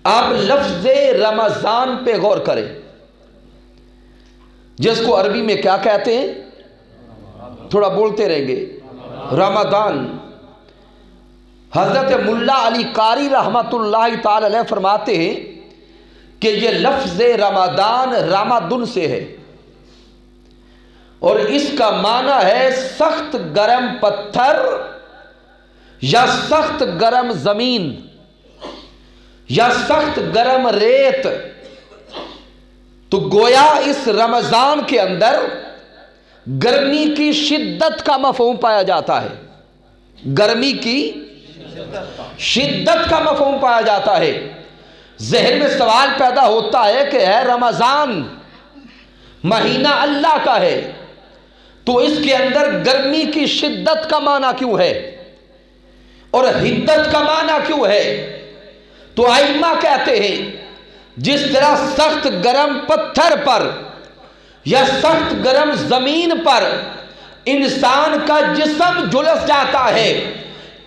آپ لفظ رمضان پہ غور کریں، جس کو عربی میں کیا کہتے ہیں؟ تھوڑا بولتے رہیں گے، رمضان۔ حضرت ملا علی قاری رحمت اللہ تعالی علیہ فرماتے ہیں کہ یہ لفظ رمضان رمادن سے ہے، اور اس کا معنی ہے سخت گرم پتھر یا سخت گرم زمین یا سخت گرم ریت۔ تو گویا اس رمضان کے اندر گرمی کی شدت کا مفہوم پایا جاتا ہے، گرمی کی شدت کا مفہوم پایا جاتا ہے۔ ذہن میں سوال پیدا ہوتا ہے کہ ہے رمضان مہینہ اللہ کا ہے، تو اس کے اندر گرمی کی شدت کا معنی کیوں ہے اور حدت کا معنی کیوں ہے؟ تو ائمہ کہتے ہیں جس طرح سخت گرم پتھر پر یا سخت گرم زمین پر انسان کا جسم جھلس جاتا ہے،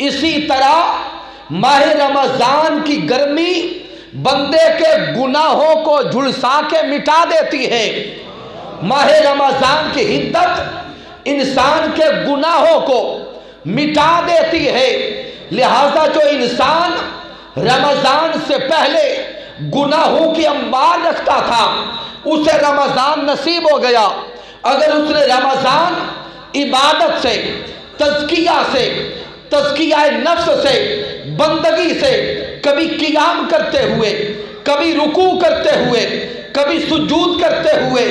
اسی طرح ماہ رمضان کی گرمی بندے کے گناہوں کو جھلسا کے مٹا دیتی ہے، ماہ رمضان کی حدت انسان کے گناہوں کو مٹا دیتی ہے۔ لہذا جو انسان رمضان سے پہلے گناہوں کی انبار رکھتا تھا اسے رمضان نصیب ہو گیا۔ اگر اس نے رمضان عبادت سے، تزکیہ سے، تزکیہ نفس سے، بندگی سے، کبھی قیام کرتے ہوئے، کبھی رکوع کرتے ہوئے، کبھی سجود کرتے ہوئے،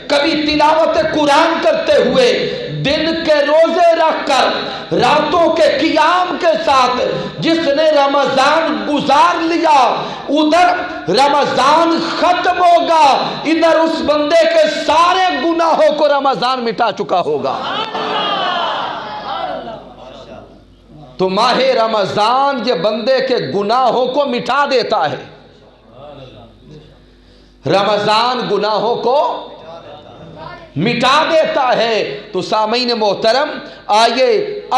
کبھی تلاوت قرآن کرتے ہوئے، دن کے روزے رکھ کر راتوں کے قیام کے ساتھ جس نے رمضان گزار لیا، ادھر رمضان ختم ہوگا، ادھر اس بندے کے سارے گناہوں کو رمضان مٹا چکا ہوگا۔ تو ماہ رمضان یہ بندے کے گناہوں کو مٹا دیتا ہے، رمضان گناہوں کو مٹا دیتا ہے۔ تو سامعین محترم، آئیے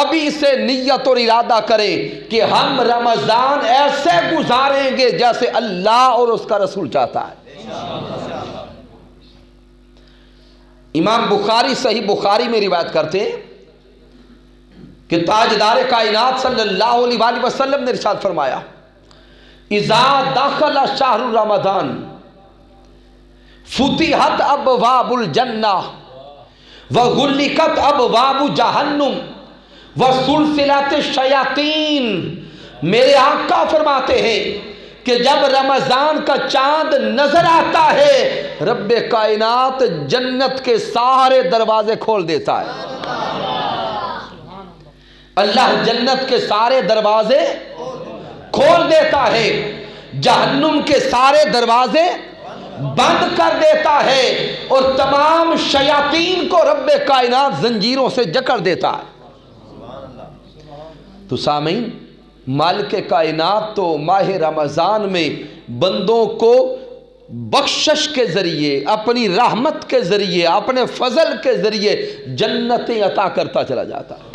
ابھی سے نیت اور ارادہ کریں کہ ہم رمضان ایسے گزاریں گے جیسے اللہ اور اس کا رسول چاہتا ہے۔ امام بخاری صحیح بخاری میں روایت کرتے ہیں کہ تاجدار کائنات صلی اللہ علیہ وآلہ وسلم نے ارشاد فرمایا، اذا دخل شہر رمضان فتحت ابواب الجنہ وغلقت ابواب جہنم وسلسلت الشیاطین۔ میرے آقا فرماتے ہیں کہ جب رمضان کا چاند نظر آتا ہے رب کائنات جنت کے سارے دروازے کھول دیتا ہے، اللہ جنت کے سارے دروازے کھول دیتا ہے، جہنم کے سارے دروازے بند کر دیتا ہے، اور تمام شیاطین کو رب کائنات زنجیروں سے جکڑ دیتا ہے۔ تو سامعین، مالک کائنات تو ماہ رمضان میں بندوں کو بخشش کے ذریعے، اپنی رحمت کے ذریعے، اپنے فضل کے ذریعے جنتیں عطا کرتا چلا جاتا ہے۔